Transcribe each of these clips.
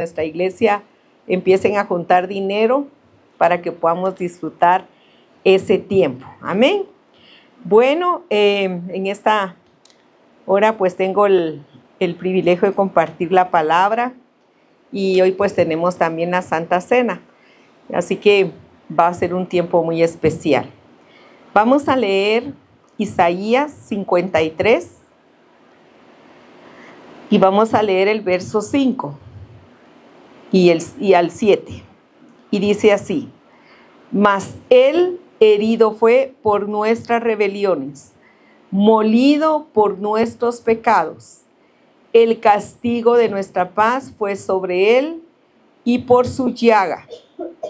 nuestra iglesia empiecen a juntar dinero para que podamos disfrutar ese tiempo. Amén. Bueno, en esta hora pues tengo el privilegio de compartir la palabra y hoy pues tenemos también la Santa Cena. Así que va a ser un tiempo muy especial. Vamos a leer Isaías 53 y vamos a leer el verso 5 y al 7. Y dice así: mas él herido fue por nuestras rebeliones, molido por nuestros pecados. El castigo de nuestra paz fue sobre él, y por su llaga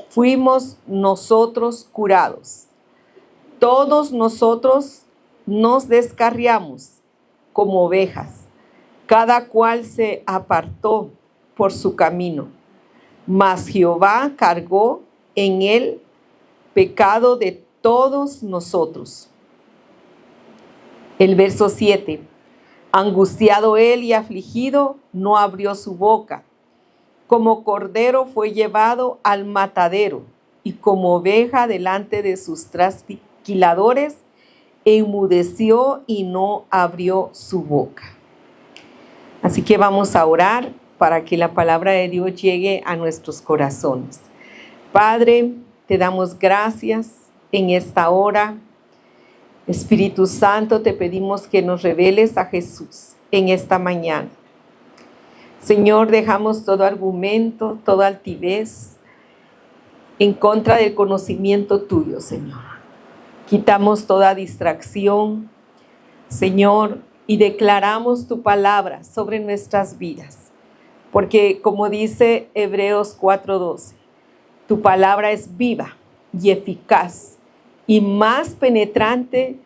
fuimos nosotros curados. Todos nosotros nos descarriamos como ovejas, cada cual se apartó por su camino, mas Jehová cargó en él pecado de todos nosotros. El verso 7: angustiado él y afligido, no abrió su boca. Como cordero fue llevado al matadero, y como oveja delante de sus trasquiladores, enmudeció y no abrió su boca. Así que vamos a orar para que la palabra de Dios llegue a nuestros corazones. Padre, te damos gracias en esta hora. Espíritu Santo, te pedimos que nos reveles a Jesús en esta mañana. Señor, dejamos todo argumento, toda altivez en contra del conocimiento tuyo, Señor. Quitamos toda distracción, Señor, y declaramos tu palabra sobre nuestras vidas. Porque como dice Hebreos 4:12, tu palabra es viva y eficaz y más penetrante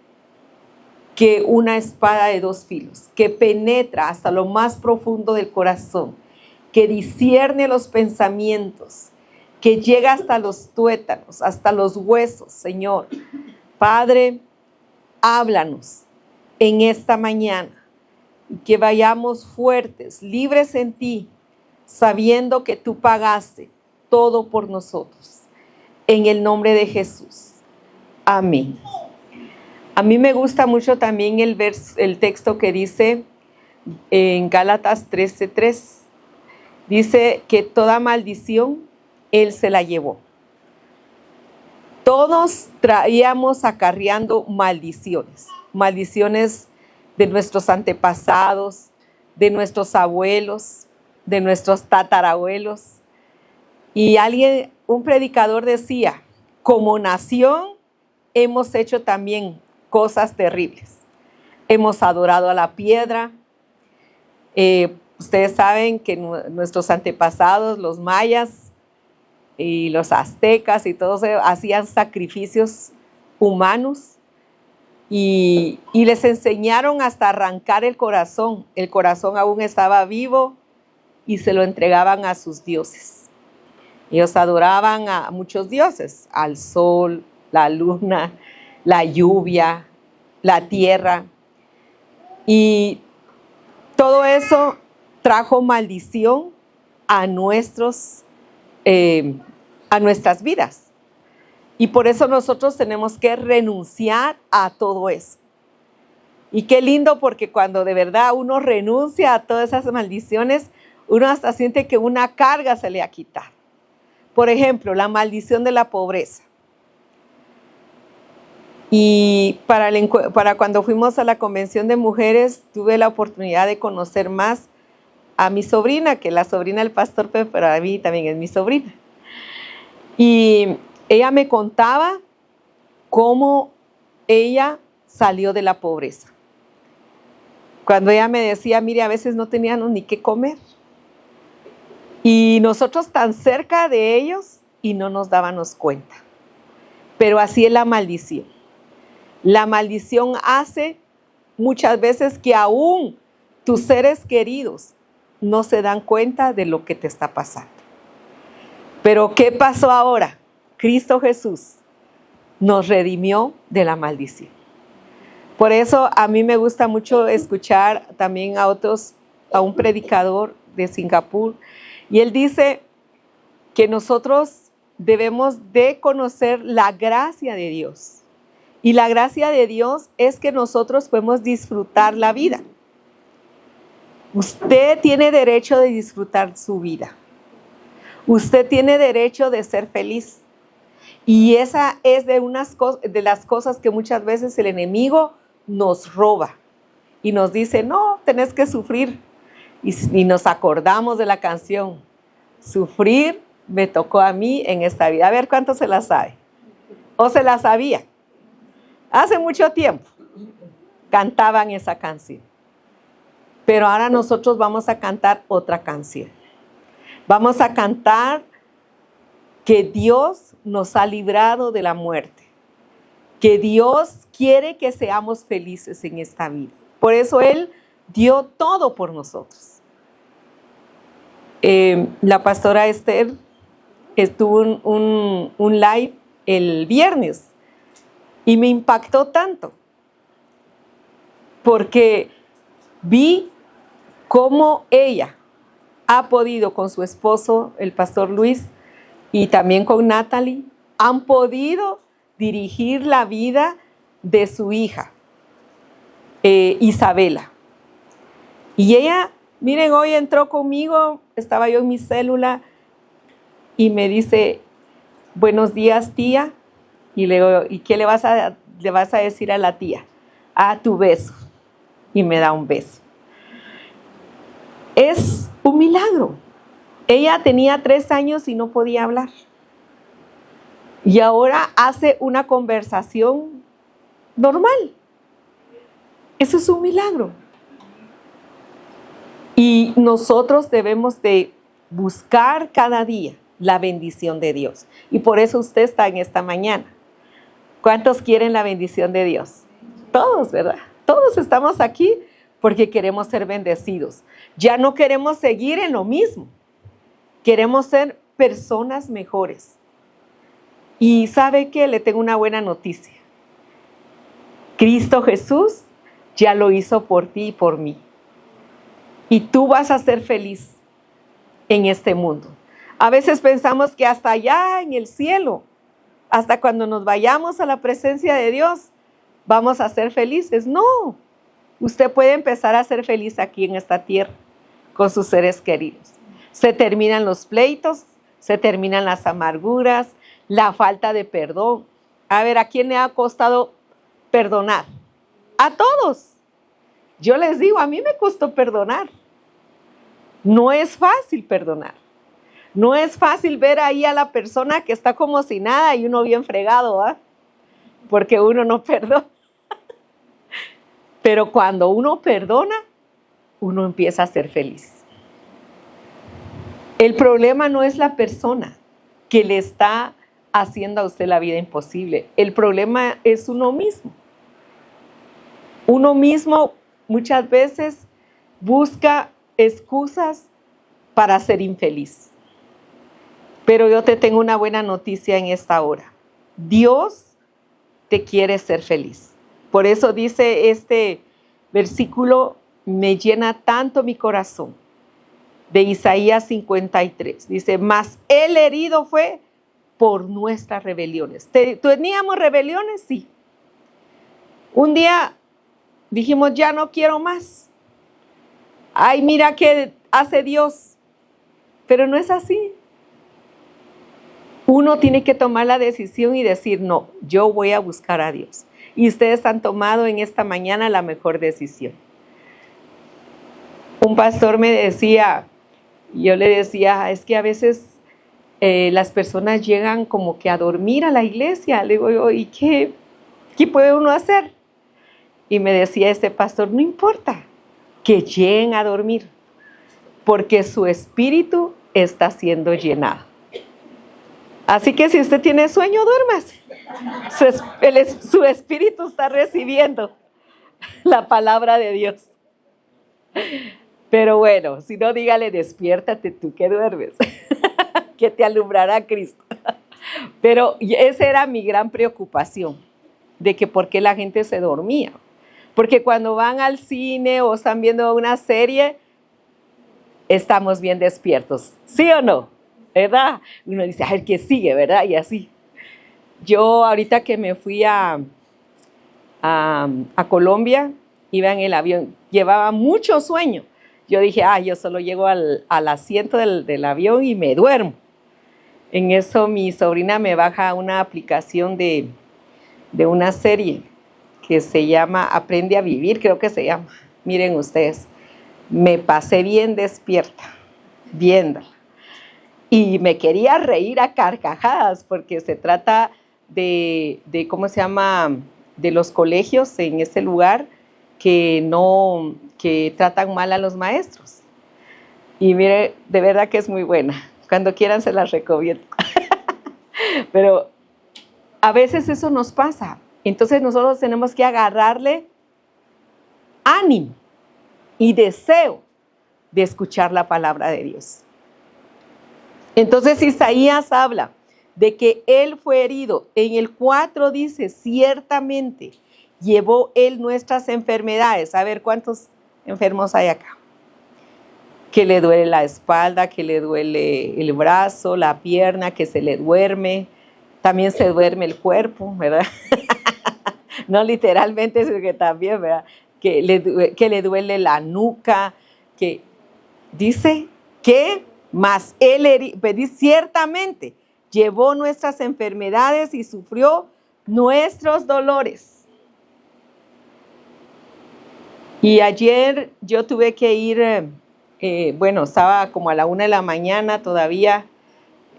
que una espada de dos filos, que penetra hasta lo más profundo del corazón, que discierne los pensamientos, que llega hasta los tuétanos, hasta los huesos, Señor. Padre, háblanos en esta mañana y que vayamos fuertes, libres en ti, sabiendo que tú pagaste todo por nosotros. En el nombre de Jesús. Amén. A mí me gusta mucho también el texto que dice en Gálatas 13:3. Dice que toda maldición Él se la llevó. Todos traíamos acarreando maldiciones. Maldiciones de nuestros antepasados, de nuestros abuelos, de nuestros tatarabuelos. Y un predicador decía, como nación hemos hecho también cosas terribles. Hemos adorado a la piedra. Ustedes saben que nuestros antepasados, los mayas y los aztecas y todos hacían sacrificios humanos y les enseñaron hasta arrancar el corazón. El corazón aún estaba vivo y se lo entregaban a sus dioses. Ellos adoraban a muchos dioses, al sol, la luna, la lluvia, la tierra. Y todo eso trajo maldición a nuestras vidas. Y por eso nosotros tenemos que renunciar a todo eso. Y qué lindo, porque cuando de verdad uno renuncia a todas esas maldiciones, uno hasta siente que una carga se le ha quitado. Por ejemplo, la maldición de la pobreza. Y para cuando fuimos a la convención de mujeres, tuve la oportunidad de conocer más a mi sobrina, que es la sobrina del pastor Pepe, pero a mí también es mi sobrina. Y ella me contaba cómo ella salió de la pobreza. Cuando ella me decía, mire, a veces no teníamos ni qué comer. Y nosotros tan cerca de ellos y no nos dábamos cuenta. Pero así es la maldición. La maldición hace muchas veces que aún tus seres queridos no se dan cuenta de lo que te está pasando. Pero ¿qué pasó ahora? Cristo Jesús nos redimió de la maldición. Por eso a mí me gusta mucho escuchar también a un predicador de Singapur Y él dice que nosotros debemos de conocer la gracia de Dios. Y la gracia de Dios es que nosotros podemos disfrutar la vida. Usted tiene derecho de disfrutar su vida. Usted tiene derecho de ser feliz. Y esa es de las cosas que muchas veces el enemigo nos roba. Y nos dice, no, tenés que sufrir. Y nos acordamos de la canción, sufrir me tocó a mí en esta vida. A ver cuánto se la sabe. O se la sabía. Hace mucho tiempo cantaban esa canción. Pero ahora nosotros vamos a cantar otra canción. Vamos a cantar que Dios nos ha librado de la muerte. Que Dios quiere que seamos felices en esta vida. Por eso Él dio todo por nosotros. La pastora Esther estuvo un live el viernes y me impactó tanto porque vi cómo ella ha podido con su esposo, el pastor Luis, y también con Natalie, han podido dirigir la vida de su hija, Isabela. Y ella, miren, hoy entró conmigo, estaba yo en mi célula y me dice, buenos días, tía. Y le digo, ¿y qué le vas a decir a la tía? Ah, tu beso. Y me da un beso. Es un milagro. Ella tenía 3 años y no podía hablar. Y ahora hace una conversación normal. Eso es un milagro. Y nosotros debemos de buscar cada día la bendición de Dios. Y por eso usted está en esta mañana. ¿Cuántos quieren la bendición de Dios? Todos, ¿verdad? Todos estamos aquí porque queremos ser bendecidos. Ya no queremos seguir en lo mismo. Queremos ser personas mejores. Y ¿sabe qué? Le tengo una buena noticia. Cristo Jesús ya lo hizo por ti y por mí. Y tú vas a ser feliz en este mundo. A veces pensamos que hasta allá en el cielo, hasta cuando nos vayamos a la presencia de Dios, vamos a ser felices. No, usted puede empezar a ser feliz aquí en esta tierra con sus seres queridos. Se terminan los pleitos, se terminan las amarguras, la falta de perdón. A ver, ¿a quién le ha costado perdonar? A todos. Yo les digo, a mí me costó perdonar. No es fácil perdonar. No es fácil ver ahí a la persona que está como si nada y uno bien fregado, ¿eh? Porque uno no perdona. Pero cuando uno perdona, uno empieza a ser feliz. El problema no es la persona que le está haciendo a usted la vida imposible. El problema es uno mismo. Uno mismo muchas veces busca excusas para ser infeliz. Pero yo te tengo una buena noticia en esta hora. Dios te quiere ser feliz. Por eso dice este versículo, me llena tanto mi corazón, de Isaías 53. Dice, mas el herido fue por nuestras rebeliones. ¿Teníamos rebeliones? Sí. Un día dijimos, ya no quiero más. Ay, mira qué hace Dios. Pero no es así. Uno tiene que tomar la decisión y decir, no, yo voy a buscar a Dios. Y ustedes han tomado en esta mañana la mejor decisión. Un pastor me decía, yo le decía, es que a veces las personas llegan como que a dormir a la iglesia. Le digo yo, ¿y qué puede uno hacer? Y me decía este pastor, no importa que lleguen a dormir, porque su espíritu está siendo llenado. Así que si usted tiene sueño, duérmase. Su espíritu está recibiendo la palabra de Dios. Pero bueno, si no, dígale, despiértate tú que duermes, que te alumbrará Cristo. Pero esa era mi gran preocupación, de que por qué la gente se dormía. Porque cuando van al cine o están viendo una serie, estamos bien despiertos, ¿sí o no? ¿Verdad? Uno dice, a ver qué sigue, ¿verdad? Y así. Yo ahorita que me fui a Colombia, iba en el avión, llevaba mucho sueño. Yo dije, yo solo llego al asiento del avión y me duermo. En eso mi sobrina me baja una aplicación de una serie que se llama Aprende a Vivir, creo que se llama. Miren ustedes, me pasé bien despierta viéndola. Y me quería reír a carcajadas porque se trata de ¿cómo se llama? De los colegios en ese lugar que tratan mal a los maestros. Y mire, de verdad que es muy buena. Cuando quieran se las recomiendo. Pero a veces eso nos pasa. Entonces nosotros tenemos que agarrarle ánimo y deseo de escuchar la palabra de Dios. Entonces Isaías habla de que él fue herido. En el 4 dice, ciertamente llevó él nuestras enfermedades. A ver, ¿cuántos enfermos hay acá? Que le duele la espalda, que le duele el brazo, la pierna, que se le duerme. También se duerme el cuerpo, ¿verdad? No literalmente, sino que también, ¿verdad? Que le duele la nuca, que dice que mas él ciertamente llevó nuestras enfermedades y sufrió nuestros dolores. Y ayer yo tuve que ir, estaba como a la 1 de la mañana todavía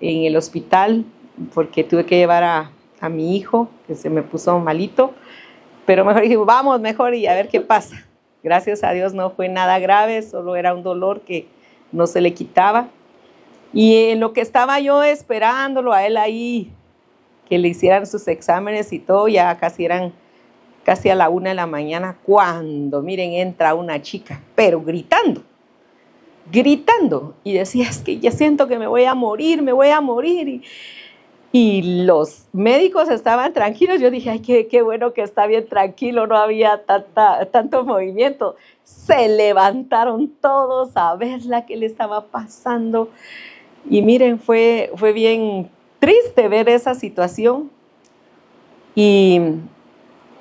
en el hospital porque tuve que llevar a mi hijo que se me puso malito, pero mejor dije, vamos mejor y a ver qué pasa. Gracias a Dios no fue nada grave, solo era un dolor que no se le quitaba. Y en lo que estaba yo esperándolo a él ahí, que le hicieran sus exámenes y todo, ya casi a la 1 de la mañana, cuando, miren, entra una chica, pero gritando, y decía, es que ya siento que me voy a morir, y los médicos estaban tranquilos. Yo dije, ay, qué bueno que está bien tranquilo, no había tanto movimiento. Se levantaron todos a ver la que le estaba pasando. Y miren, fue bien triste ver esa situación. Y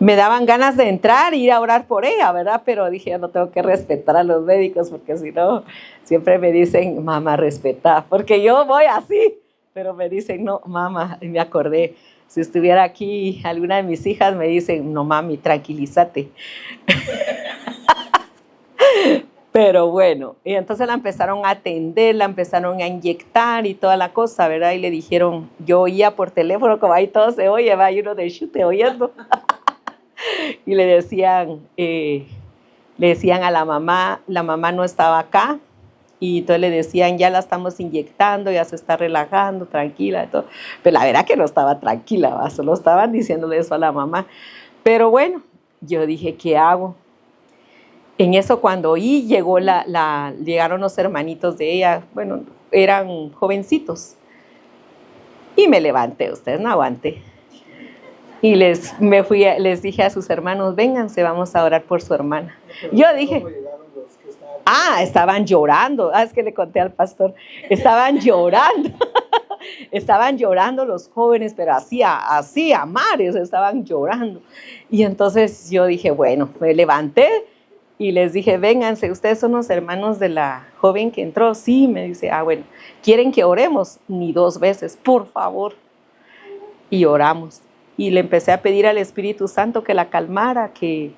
me daban ganas de entrar e ir a orar por ella, ¿verdad? Pero dije, yo no tengo que respetar a los médicos porque si no, siempre me dicen, mamá, respeta, porque yo voy así. Pero me dicen, no, mamá, y me acordé, si estuviera aquí alguna de mis hijas me dicen, no, mami, tranquilízate. Pero bueno, y entonces la empezaron a atender, la empezaron a inyectar y toda la cosa, ¿verdad? Y le dijeron, yo oía por teléfono, como ahí todo se oye, va, y uno de chute oyendo. Y le decían a la mamá no estaba acá, y entonces le decían, ya la estamos inyectando, ya se está relajando, tranquila, y todo. Pero la verdad que no estaba tranquila, ¿va? Solo estaban diciéndole eso a la mamá. Pero bueno, yo dije, ¿qué hago? En eso cuando oí, llegaron los hermanitos de ella, bueno, eran jovencitos. Y me levanté, ustedes no aguanté. Y les dije a sus hermanos, vénganse, vamos a orar por su hermana. Yo dije, estaban llorando. Es que le conté al pastor, estaban llorando. Estaban llorando los jóvenes, pero así a mares, estaban llorando. Y entonces yo dije, bueno, me levanté y les dije, vénganse, ustedes son los hermanos de la joven que entró. Sí, me dice, bueno, ¿quieren que oremos? Ni 2 veces, por favor. Y oramos. Y le empecé a pedir al Espíritu Santo que la calmara, que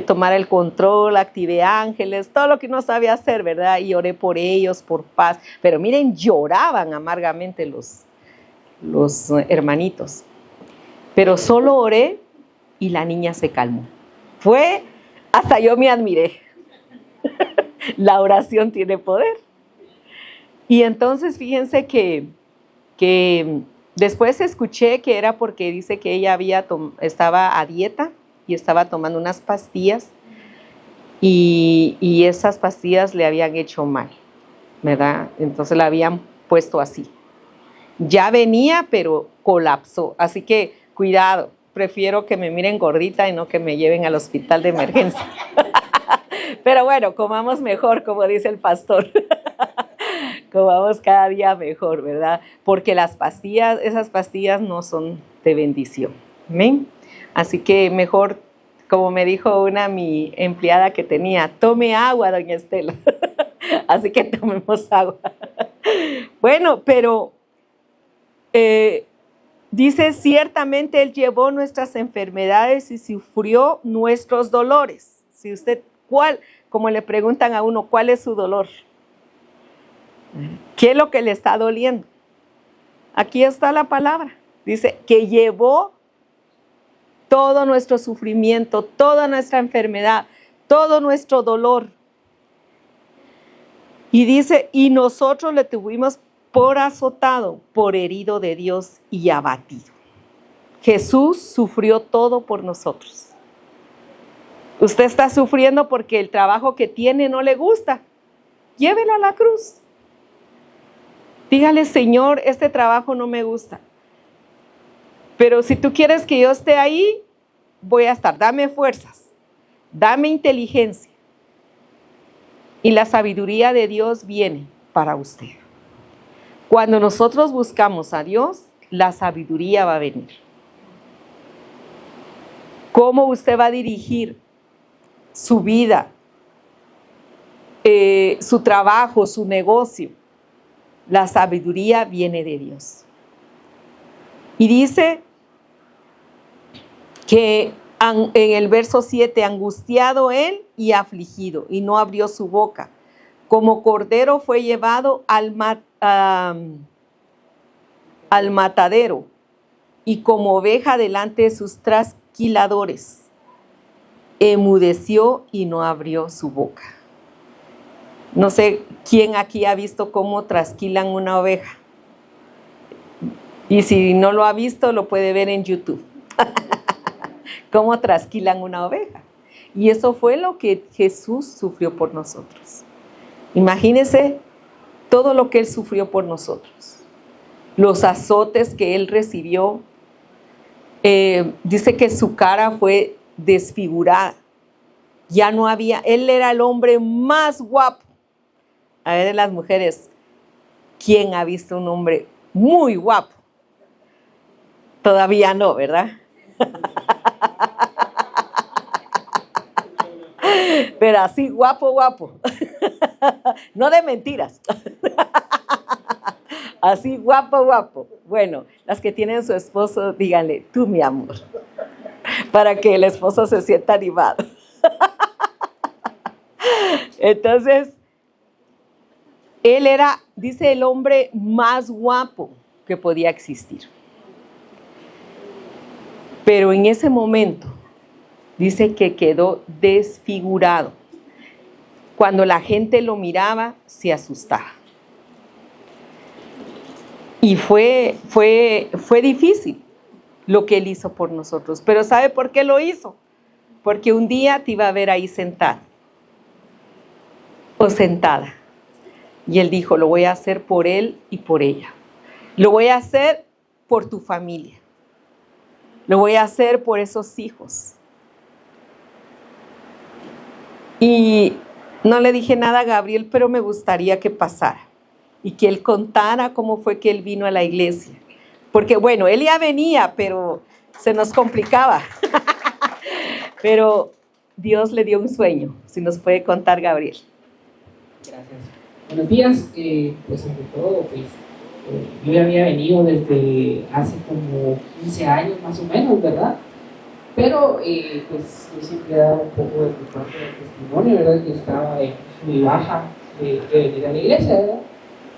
tomara el control, activé ángeles, todo lo que no sabía hacer, ¿verdad? Y oré por ellos, por paz. Pero miren, lloraban amargamente los hermanitos. Pero solo oré y la niña se calmó. Hasta yo me admiré. La oración tiene poder. Y entonces fíjense que después escuché que era porque dice que ella estaba a dieta y estaba tomando unas pastillas y esas pastillas le habían hecho mal, ¿verdad? Entonces la habían puesto así. Ya venía, pero colapsó. Así que cuidado, prefiero que me miren gordita y no que me lleven al hospital de emergencia. Pero bueno, comamos mejor, como dice el pastor. Comamos cada día mejor, ¿verdad? Porque las pastillas, esas pastillas no son de bendición. ¿Amén? Así que mejor, como me dijo mi empleada que tenía, tome agua, doña Estela. Así que tomemos agua. Bueno, pero dice, ciertamente Él llevó nuestras enfermedades y sufrió nuestros dolores. Si usted, como le preguntan a uno, ¿cuál es su dolor? ¿Qué es lo que le está doliendo? Aquí está la palabra. Dice que llevó todo nuestro sufrimiento, toda nuestra enfermedad, todo nuestro dolor. Y dice, y nosotros le tuvimos por azotado, por herido de Dios y abatido. Jesús sufrió todo por nosotros. Usted está sufriendo porque el trabajo que tiene no le gusta. Llévelo a la cruz. Dígale, Señor, este trabajo no me gusta. Pero si tú quieres que yo esté ahí, voy a estar. Dame fuerzas, dame inteligencia. Y la sabiduría de Dios viene para usted. Cuando nosotros buscamos a Dios, la sabiduría va a venir. ¿Cómo usted va a dirigir su vida, su trabajo, su negocio? La sabiduría viene de Dios. Y dice que en el verso 7, angustiado él y afligido, y no abrió su boca. Como cordero fue llevado al matadero, y como oveja delante de sus trasquiladores. Enmudeció y no abrió su boca. No sé quién aquí ha visto cómo trasquilan una oveja. Y si no lo ha visto, lo puede ver en YouTube. Cómo trasquilan una oveja. Y eso fue lo que Jesús sufrió por nosotros. Imagínense todo lo que Él sufrió por nosotros. Los azotes que Él recibió. Dice que su cara fue desfigurada. Ya no había, Él era el hombre más guapo. A ver, las mujeres, ¿quién ha visto un hombre muy guapo? Todavía no, ¿verdad? Pero así, guapo, guapo. No de mentiras. Así, guapo, guapo. Bueno, las que tienen su esposo, díganle, tú mi amor, para que el esposo se sienta animado. Entonces, él era, dice, el hombre más guapo que podía existir. Pero en ese momento, dice que quedó desfigurado. Cuando la gente lo miraba, se asustaba. Y fue difícil lo que Él hizo por nosotros. Pero ¿sabe por qué lo hizo? Porque un día te iba a ver ahí sentado o sentada. Y Él dijo, lo voy a hacer por él y por ella. Lo voy a hacer por tu familia. Lo voy a hacer por esos hijos. Y no le dije nada a Gabriel, pero me gustaría que pasara y que él contara cómo fue que él vino a la iglesia. Porque bueno, él ya venía, pero se nos complicaba. Pero Dios le dio un sueño. Si nos puede contar, Gabriel. Gracias. Buenos días. Pues ante todo, pues yo ya había venido desde hace como 15 años más o menos, ¿verdad? Pero pues yo siempre he dado un poco de mi parte del testimonio, ¿verdad? Que estaba en mi baja de venir a la iglesia, ¿verdad?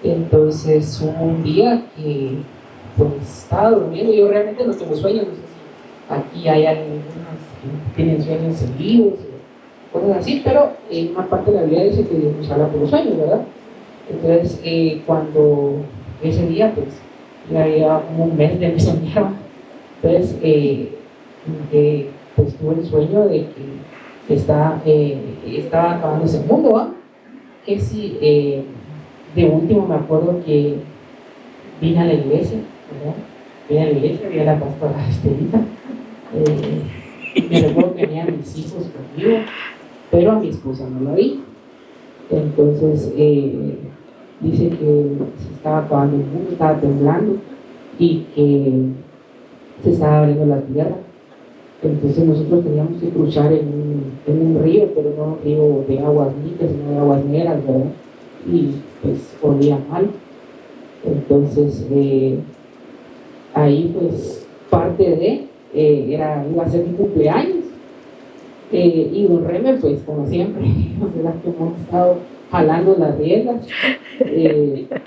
Entonces hubo un día que pues estaba durmiendo. Yo realmente no tengo sueños, no sé si aquí hay algunas que tienen sueños seguidos o cosas así, pero en una parte de la Biblia dice que Dios nos habla por los sueños, ¿verdad? Entonces cuando ese día pues ya llevaba como un mes de mi soñaba, entonces pues tuve el sueño de que estaba acabándose el mundo, ¿va? Que si de último me acuerdo que vine a la iglesia, ¿verdad? Vine a la iglesia, vi a la pastora Estelita, me recuerdo que venían mis hijos conmigo, pero a mi esposa no la vi. Entonces dice que se estaba acabando el mundo, estaba temblando y que se estaba abriendo la tierra. Entonces nosotros teníamos que cruzar en un río, pero no un río de aguas limpias, sino de aguas negras, ¿verdad? Y pues olía mal. Entonces ahí pues parte de iba a ser mi cumpleaños. Y don Reme, pues como siempre, ¿verdad? Que hemos estado jalando las riendas,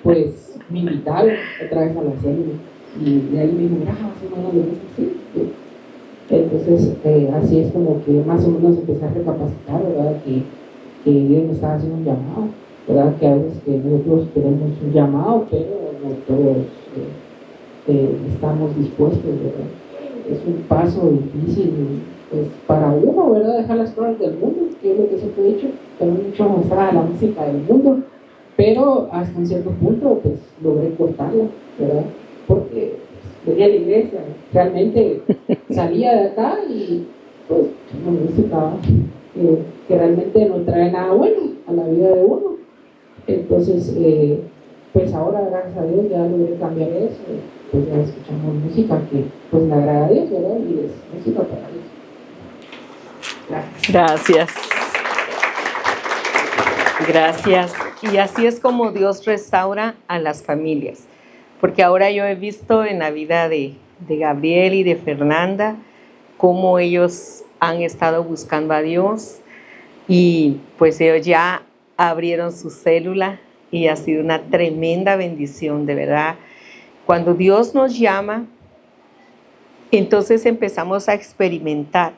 pues me invitaron otra vez a la célula. Y de ahí me dijo, mira, más o menos lo mismo, sí. Entonces, así es como que más o menos empecé a recapacitar, ¿verdad? Que Dios me estaba haciendo un llamado, ¿verdad? Que a veces que nosotros tenemos un llamado, pero no todos estamos dispuestos, ¿verdad? Es un paso difícil, pues, para uno, ¿verdad? Dejar las cosas del mundo, que es lo que siempre he dicho, pero mucho mostrar la música del mundo, pero hasta un cierto punto, pues, logré cortarla, ¿verdad? Porque venía a la iglesia, realmente salía de acá y pues una música que realmente no trae nada bueno a la vida de uno. Entonces, pues ahora, gracias a Dios, ya logré cambiar eso. Pues ya escuchamos música que pues le agrada a Dios, ¿verdad? Y es música para Dios. Gracias. Gracias. Y así es como Dios restaura a las familias. Porque ahora yo he visto en la vida de Gabriel y de Fernanda cómo ellos han estado buscando a Dios y pues ellos ya abrieron su célula y ha sido una tremenda bendición, de verdad. Cuando Dios nos llama, entonces empezamos a experimentar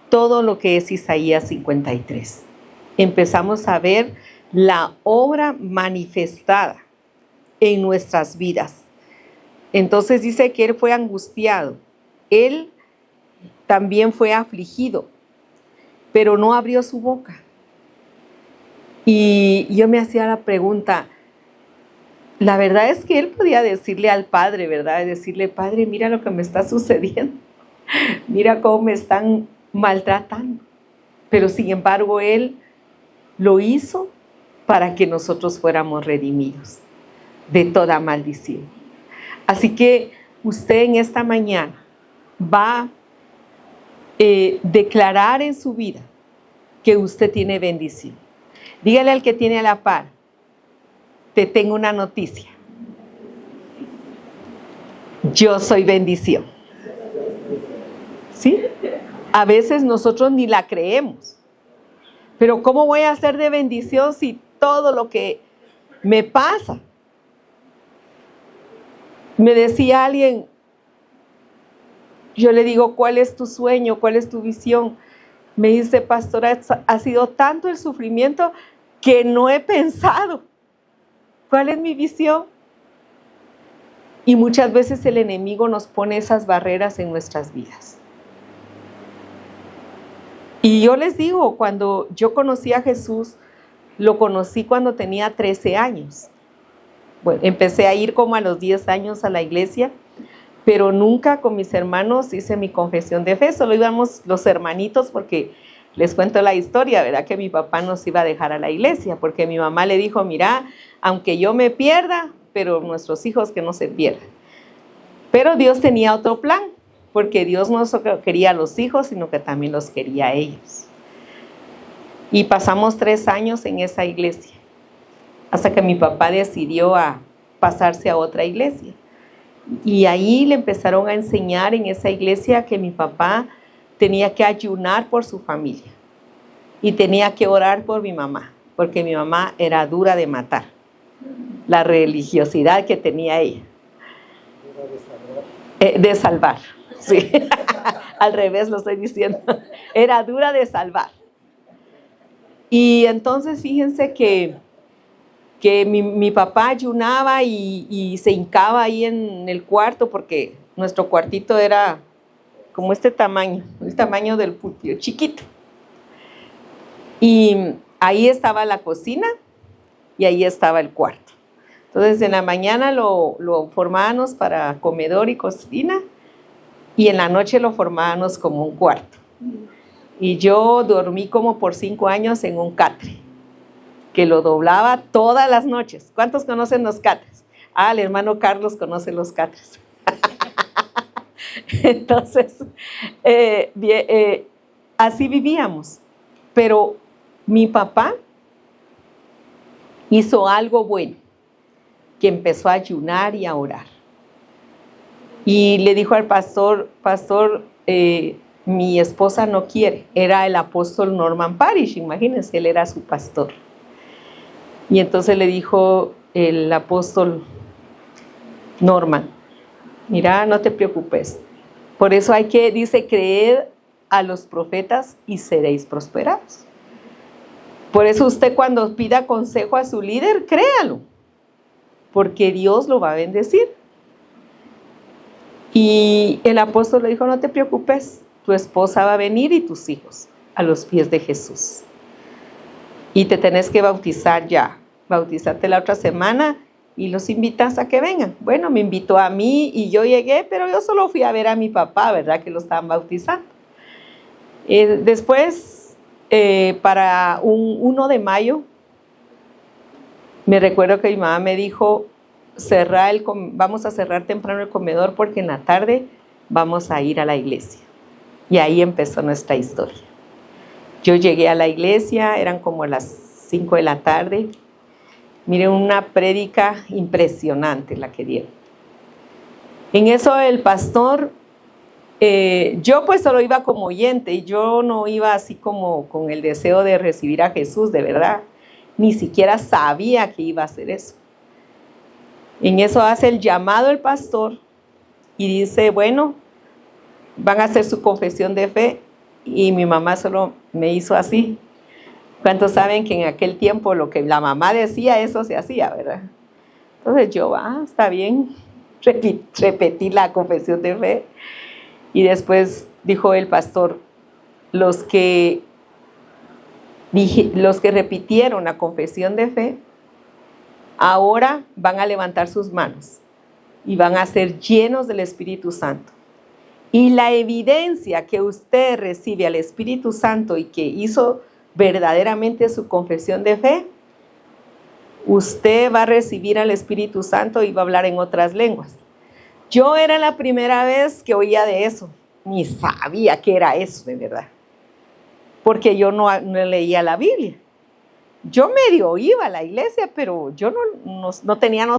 todo lo que es Isaías 53. Empezamos a ver la obra manifestada en nuestras vidas. Entonces dice que Él fue angustiado, Él también fue afligido, pero no abrió su boca. Y yo me hacía la pregunta, la verdad es que Él podía decirle al Padre, ¿verdad? Decirle, Padre, mira lo que me está sucediendo, mira cómo me están maltratando. Pero sin embargo, Él lo hizo para que nosotros fuéramos redimidos de toda maldición. Así que usted en esta mañana va a declarar en su vida que usted tiene bendición. Dígale al que tiene a la par, te tengo una noticia. Yo soy bendición. ¿Sí? A veces nosotros ni la creemos. Pero ¿cómo voy a ser de bendición si todo lo que me pasa? Me decía alguien, yo le digo, ¿cuál es tu sueño? ¿Cuál es tu visión? Me dice, pastora, ha sido tanto el sufrimiento que no he pensado. ¿Cuál es mi visión? Y muchas veces el enemigo nos pone esas barreras en nuestras vidas. Y yo les digo, cuando yo conocí a Jesús, lo conocí cuando tenía 13 años. Bueno, empecé a ir como a los 10 años a la iglesia, pero nunca con mis hermanos hice mi confesión de fe. Solo íbamos los hermanitos porque les cuento la historia, ¿verdad? Que mi papá nos iba a dejar a la iglesia, porque mi mamá le dijo, mira, aunque yo me pierda, pero nuestros hijos que no se pierdan. Pero Dios tenía otro plan, porque Dios no solo quería a los hijos, sino que también los quería a ellos. Y pasamos 3 años en esa iglesia, hasta que mi papá decidió a pasarse a otra iglesia. Y ahí le empezaron a enseñar en esa iglesia que mi papá tenía que ayunar por su familia y tenía que orar por mi mamá, porque mi mamá era dura de matar, la religiosidad que tenía ella. De salvar, sí. Al revés lo estoy diciendo. Era dura de salvar. Y entonces fíjense que mi papá ayunaba y se hincaba ahí en el cuarto, porque nuestro cuartito era como este tamaño, el tamaño del púlpito, chiquito. Y ahí estaba la cocina y ahí estaba el cuarto. Entonces en la mañana lo formábamos para comedor y cocina y en la noche lo formábamos como un cuarto. Y yo dormí como por 5 años en un catre. que lo doblaba todas las noches. ¿Cuántos conocen los catres? Ah, el hermano Carlos conoce los catres. Entonces, así vivíamos. Pero mi papá hizo algo bueno, que empezó a ayunar y a orar. Y le dijo al pastor, mi esposa no quiere. Era el apóstol Norman Parish, imagínense, él era su pastor. Y entonces le dijo el apóstol Norman, mira, no te preocupes. Por eso dice, creed a los profetas y seréis prosperados. Por eso usted cuando pida consejo a su líder, créalo, porque Dios lo va a bendecir. Y el apóstol le dijo, no te preocupes, tu esposa va a venir y tus hijos a los pies de Jesús. Y te tenés que bautizar ya, bautizarte la otra semana y los invitas a que vengan. Bueno, me invitó a mí y yo llegué, pero yo solo fui a ver a mi papá, ¿verdad? Que lo estaban bautizando. Después, para un 1 de mayo, me recuerdo que mi mamá me dijo, vamos a cerrar temprano el comedor porque en la tarde vamos a ir a la iglesia. Y ahí empezó nuestra historia. Yo llegué a la iglesia, eran como las 5 de la tarde. Miren, una prédica impresionante la que dieron. En eso el pastor, yo pues solo iba como oyente, y yo no iba así como con el deseo de recibir a Jesús, de verdad. Ni siquiera sabía que iba a hacer eso. En eso hace el llamado el pastor y dice, bueno, van a hacer su confesión de fe, y mi mamá solo me hizo así. ¿Cuántos saben que en aquel tiempo lo que la mamá decía, eso se hacía, verdad? Entonces yo, está bien, repetí la confesión de fe. Y después dijo el pastor, los que repitieron la confesión de fe, ahora van a levantar sus manos y van a ser llenos del Espíritu Santo. Y la evidencia que usted recibe al Espíritu Santo y que hizo verdaderamente su confesión de fe, usted va a recibir al Espíritu Santo y va a hablar en otras lenguas. Yo era la primera vez que oía de eso, ni sabía qué era eso de verdad, porque yo no leía la Biblia. Yo medio iba a la iglesia, pero yo no tenía noción.